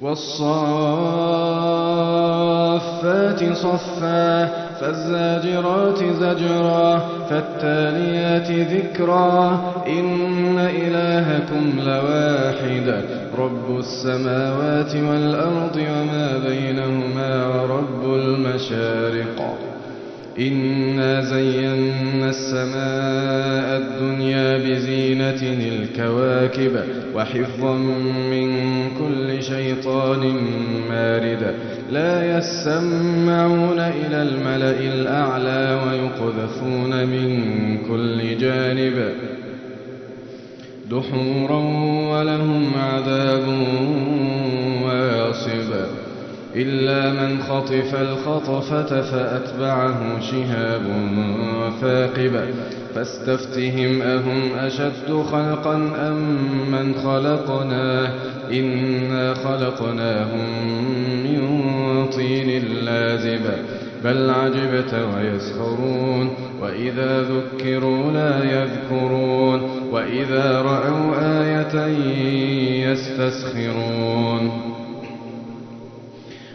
والصافات صفا فالزاجرات زجرا فالتاليات ذكرا إن إلهكم لواحد رب السماوات والأرض وما بينهما ورب المشارق إنا زينا السماء الدنيا بزينة الكواكب وحفظا من كل شيطان مارد لا يسمعون إلى الملأ الأعلى ويقذفون من كل جانب دحورا ولهم عذاب واصب إلا من خطف الخطفة فأتبعه شهاب ثاقب فاستفتهم أهم أشد خلقا أم من خلقناه إنا خلقناهم من طين لازب بل عجبت ويسخرون وإذا ذكروا لا يذكرون وإذا رأوا آية يستسخرون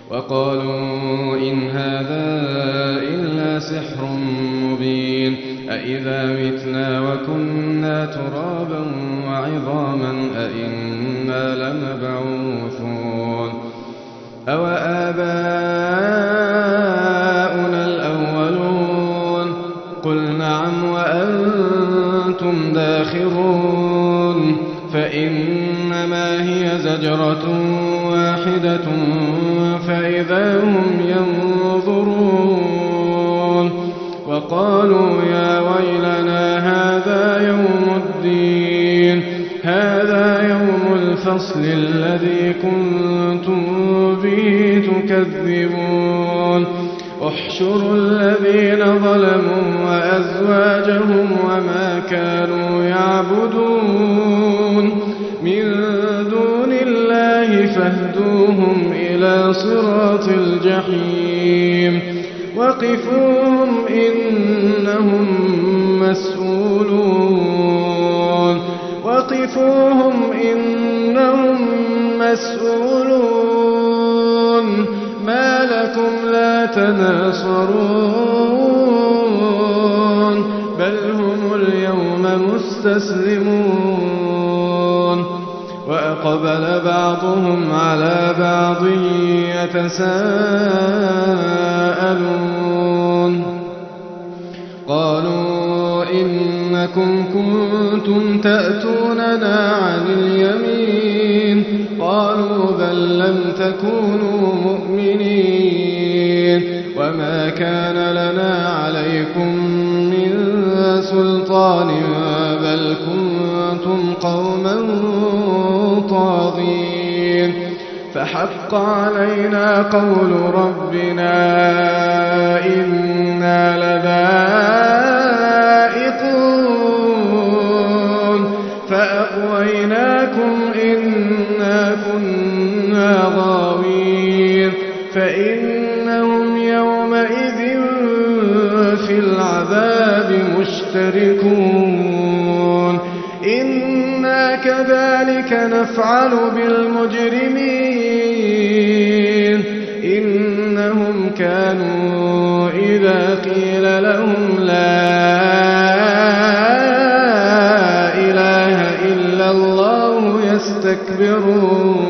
وقالوا إن هذا إلا سحر مبين أإذا متنا وكنا ترابا وعظاما أإنا لمبعوثون أو آباؤنا الأولون قل نعم وأنتم داخرون فإنما هي زجرة واحدة فإذا هم ينظرون وقالوا يا ويلنا هذا يوم الدين هذا يوم الفصل الذي كنتم به تكذبون احشروا الذين ظلموا وأزواجهم وما كانوا يعبدون من دون الله فاهدوهم إلى صراط الجحيم وقفوهم إنهم مسؤولون وقفوهم إنهم مسؤولون ما لكم لا تناصرون بل هم اليوم مستسلمون وأقبل بعضهم على بعض يتساءلون قالوا إنكم كنتم تأتوننا عن اليمين قالوا بل لم تكونوا مؤمنين وما كان لنا عليكم من سلطان بل كنتم قوما طاغين فحق علينا قول ربنا إنا لذائقون فأغويناكم إنا كنا غاوين فإنهم يومئذ في العذاب مشتركون إنا كذلك نفعل بالمجرمين إنهم كانوا إذا قيل لهم لا إله إلا الله يستكبرون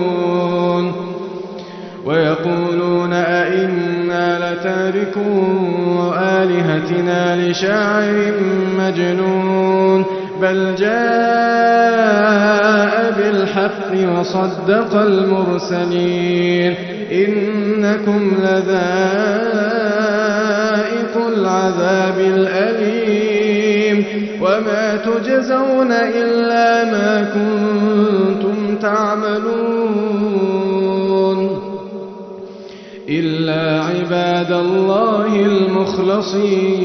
ويقولون أئنا لتاركو آلهتنا لشاعر مجنون بل جاء بالحق وصدق المرسلين إنكم لذائق العذاب الأليم وما تجزون إلا ما كنتم تعملون إلا عباد الله المخلصين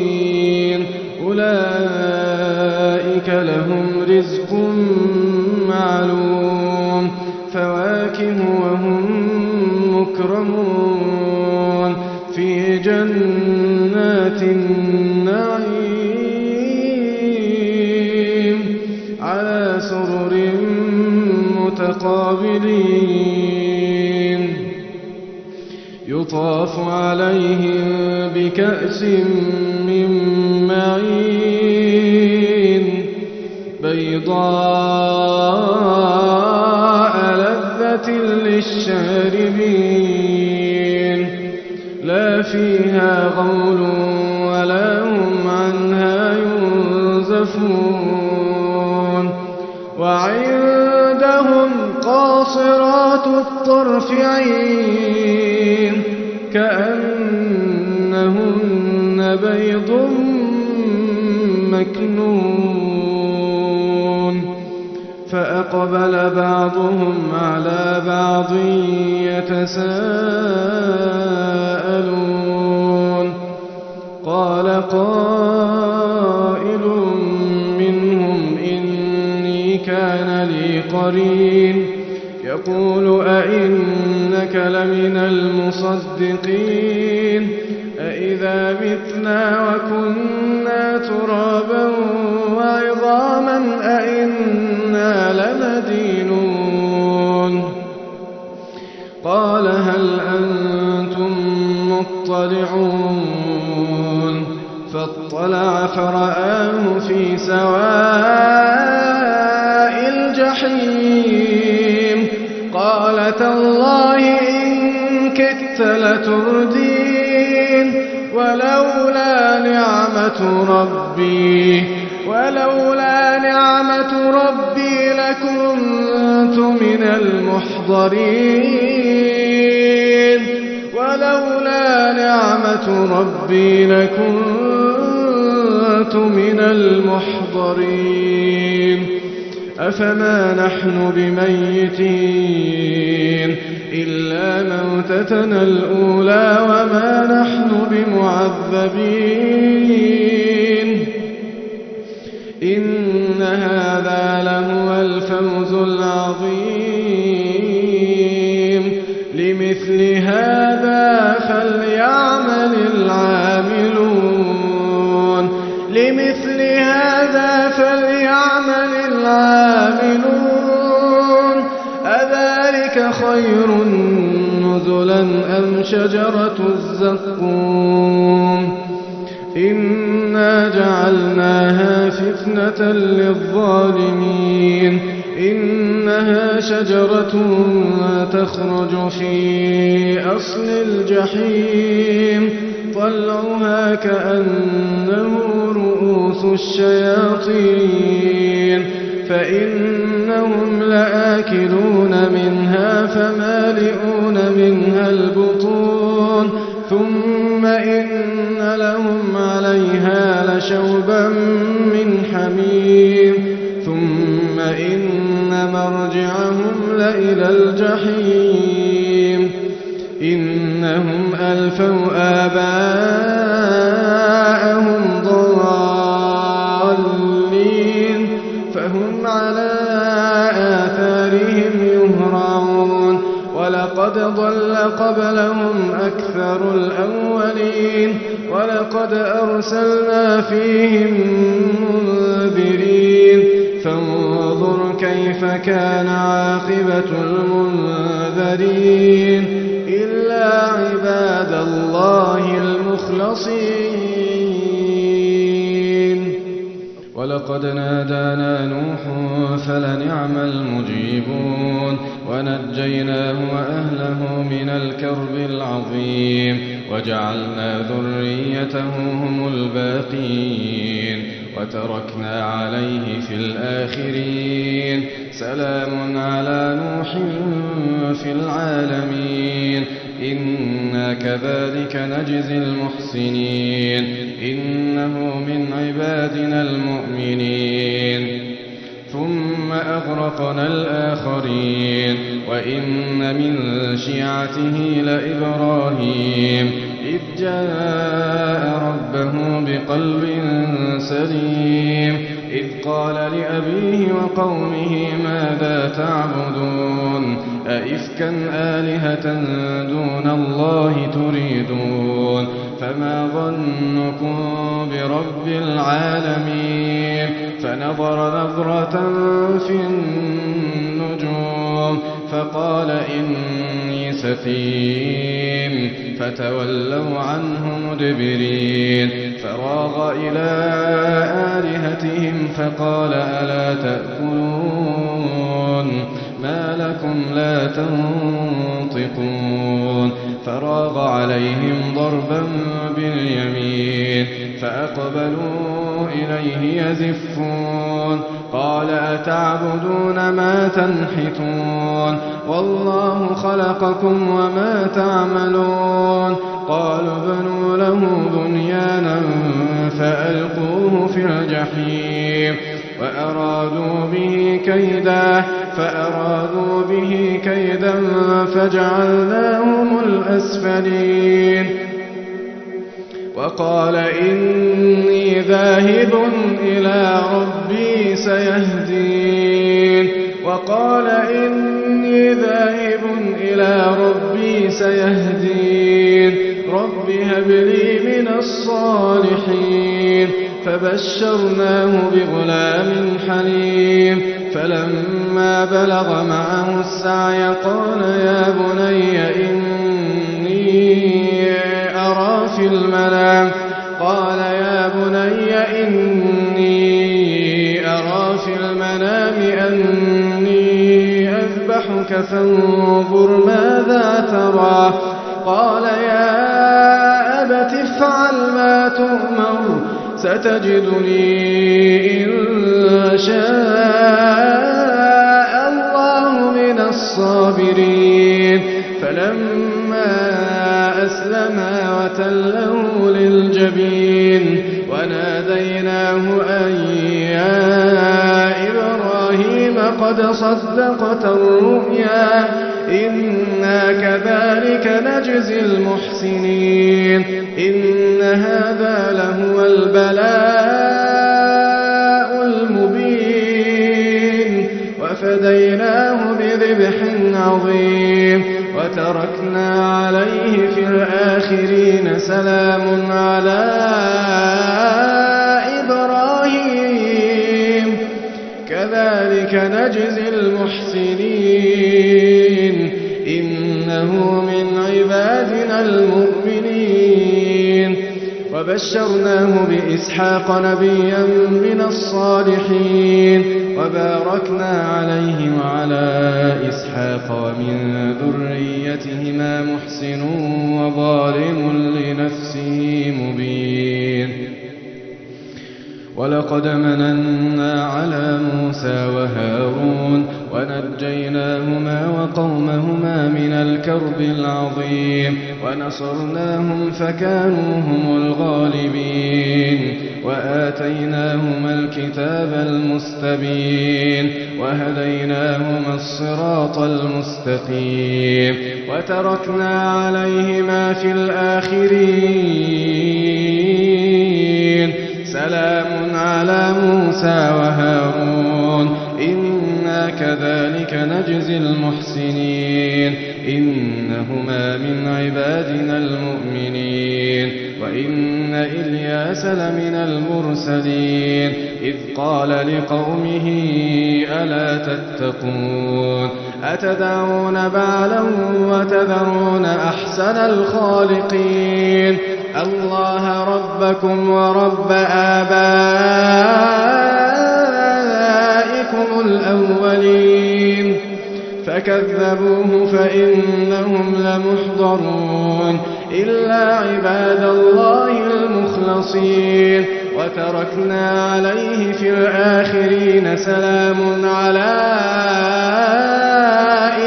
أولئك لهم رزق معلوم فواكه وهم مكرمون في جنات النعيم على سرر متقابلين يطاف عليهم بكأس من معين بيضاء لذة للشاربين لا فيها غول ولا هم عنها ينزفون وعندهم قاصرات الطرف عين كأنهن بيض مكنون فأقبل بعضهم على بعض يتساءلون قال قائل منهم إني كان لي قرين يقول أئنك لمن المصدقين أئذا متنا وكنا ترابا وعظاما أئنا لمدينون قال هل أنتم مطلعون فاطلع فرآه في سواء الجحيم قال تالله إن كدت لتردين ولولا نعمة ربي لكنت من المحضرين أفما نحن بميتين إلا موتتنا الأولى وما نحن بمعذبين إن هذا لهو الفوز العظيم لمثل هذا فليعمل العاملون أذلك خير نزلا أم شجرة الزقوم إنا جعلناها فتنة للظالمين إنها شجرة تخرج في أصل الجحيم طلعها كأنه رؤوس الشياطين فإنهم لآكلون منها فمالئون منها البطون ثم إن لهم عليها لشوبا من حميم ثم إن مرجعهم لإلى الجحيم إنهم ألفوا آباءهم ضالين فهم على آثارهم يهرعون ولقد ضل قبلهم أكثر الأولين ولقد أرسلنا فيهم منذرين فانظر كيف كان عاقبة المنذرين إلا عباد الله المخلصين ولقد نادانا نوح فلنعم المجيبون ونجيناه وأهله من الكرب العظيم وجعلنا ذريته هم الباقين وتركنا عليه في الآخرين سلام على نوح في العالمين إنا كذلك نجزي المحسنين إنه من عبادنا المؤمنين ثم أغرقنا الآخرين وإن من شيعته لإبراهيم إذ جاء ربه بقلب سليم إذ قال لأبيه وقومه ماذا تعبدون أئفكا آلهة دون الله تريدون فما ظنكم برب العالمين فنظر نظرة في النجوم فقال إني سفين فتولوا عنه مدبرين فراغ إلى آلهتهم فقال ألا تأكلون ما لكم لا تنطقون فراغ عليهم ضربا باليمين فأقبلوا إليه يزفون قال أتعبدون ما تنحتون والله خلقكم وما تعملون قالوا ابنوا له بنيانا فألقوه في الجحيم فأرادوا به كيدا فجعلناهم الأسفلين وقال إني ذاهب إلى ربي سيهدين رب هب لي من الصالحين فبشرناه بغلام حليم فلما بلغ معه السعي قال يا بني إني أرى في المنام أني أذبحك فانظر ماذا ترى قال يا أبت افعل ما تؤمر ستجدني إن شاء الله من الصابرين فلما أسلما وتله للجبين وناديناه أن يا إبراهيم قد صدقت الرؤيا إنا كذلك نجزي المحسنين إن هذا لهو البلاء المبين وفديناه بذبح عظيم وتركنا عليه في الآخرين سلام على إبراهيم كذلك نجزي المحسنين إنه من عبادنا المؤمنين وبشرناه بإسحاق نبيا من الصالحين وباركنا عليه وعلى إسحاق ومن ذريتهما محسن وظالم لنفسه مبين ولقد مننا على موسى وهارون ونجيناهما وقومهما من الكرب العظيم ونصرناهم فكانوا هم الغالبين وآتيناهما الكتاب المستبين وهديناهما الصراط المستقيم وتركنا عليهما في الآخرين سلام على موسى وهارون إنا كذلك نجزي المحسنين إنهما من عبادنا المؤمنين وإن إلياس لمن المرسلين إذ قال لقومه ألا تتقون أتدعون بعلا وتذرون أحسن الخالقين الله ربكم ورب آبائكم الأولين فكذبوه فإنهم لمحضرون إلا عباد الله المخلصين وتركنا عليه في الآخرين سلام على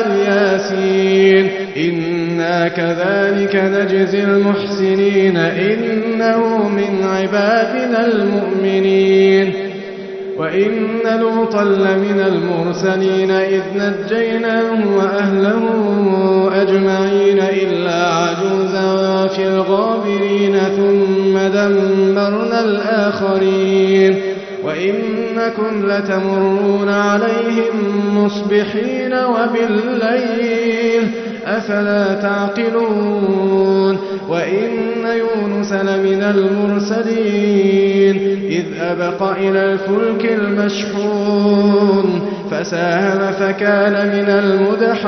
الياسين إنا كذلك نجزي المحسنين إنه من عبادنا المؤمنين وإن لوطا لمن المرسلين إذ نجيناه وأهله أجمعين إلا عجوزا في الغابرين ثم دمرنا الآخرين وإنكم لتمرون عليهم مصبحين وبالليل أفلا تعقلون وإن يونس لمن المرسلين إذ أبق إلى الفلك المشحون فساهم فكان من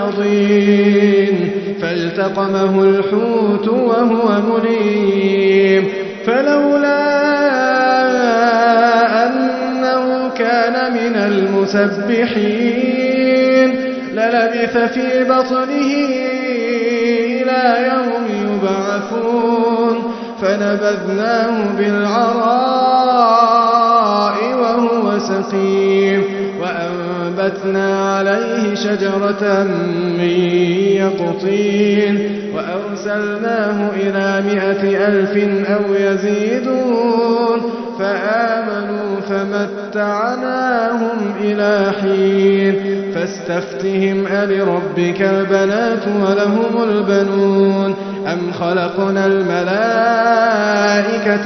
المدحضين فالتقمه الحوت وهو مليم فلولا أنه كان من المسبحين للبث في بطنه إلى يوم يبعثون فنبذناه بالعراء وهو سقيم وأنبتنا عليه شجرة من يقطين وأرسلناه إلى 100,000 أو يزيدون فآمنوا فمتعناهم إلى حين فاستفتهم ألربك البنات ولهم البنون أم خلقنا الملائكة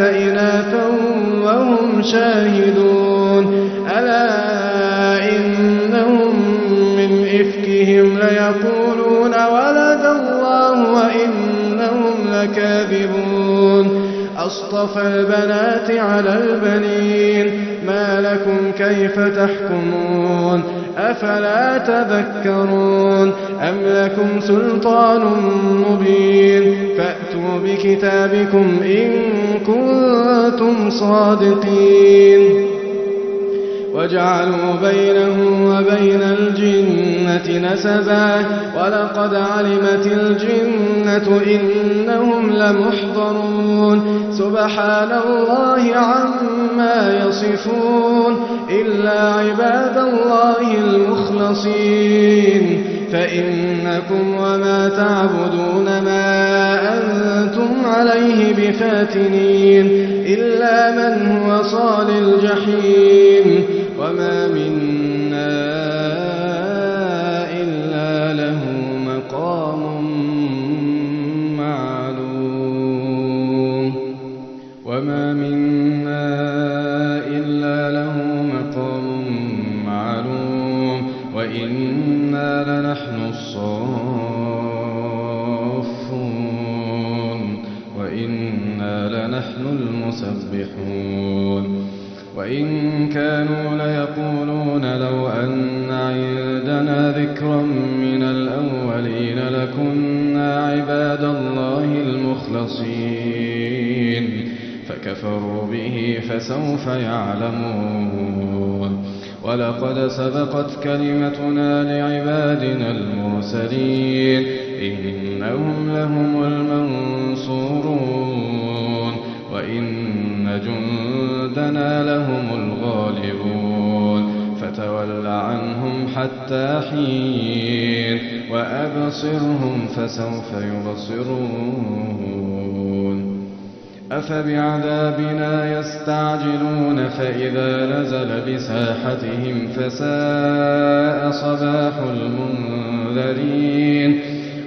إناثا وهم شاهدون ألا إنهم من إفكهم ليقولون ولد الله وإنهم لكاذبون أصطفى البنات على البنين ما لكم كيف تحكمون أفلا تذكرون أم لكم سلطان مبين فأتوا بكتابكم إن كنتم صادقين وجعلوا بينه وبين الجنة نسبا ولقد علمت الجنة إنهم لمحضرون سبحان الله عما يصفون إلا عباد الله المخلصين فإنكم وما تعبدون ما أنتم عليه بفاتنين إلا من هو صال الجحيم وما منا إلا له مقام معلوم وما منا إلا له مقام معلوم وإنا لنحن الصافون وإنا لنحن المسبحون وإن كانوا ليقولون لو أن عندنا ذكرا من الأولين لكنا عباد الله المخلصين فكفروا به فسوف يعلمون ولقد سبقت كلمتنا لعبادنا المرسلين إنهم لهم المنصورون وإن جندنا لهم الغالبون فتول عنهم حتى حين وأبصرهم فسوف يبصرون أفبعذابنا يستعجلون فإذا نزل بساحتهم فساء صباح المنذرين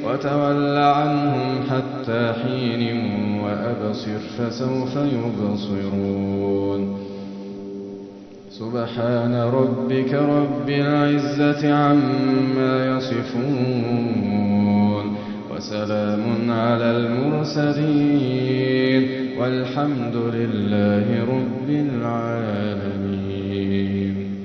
وتول عنهم حتى حين وأبصر فسوف يبصرون سبحان ربك رب العزة عما يصفون وسلام على المرسلين والحمد لله رب العالمين.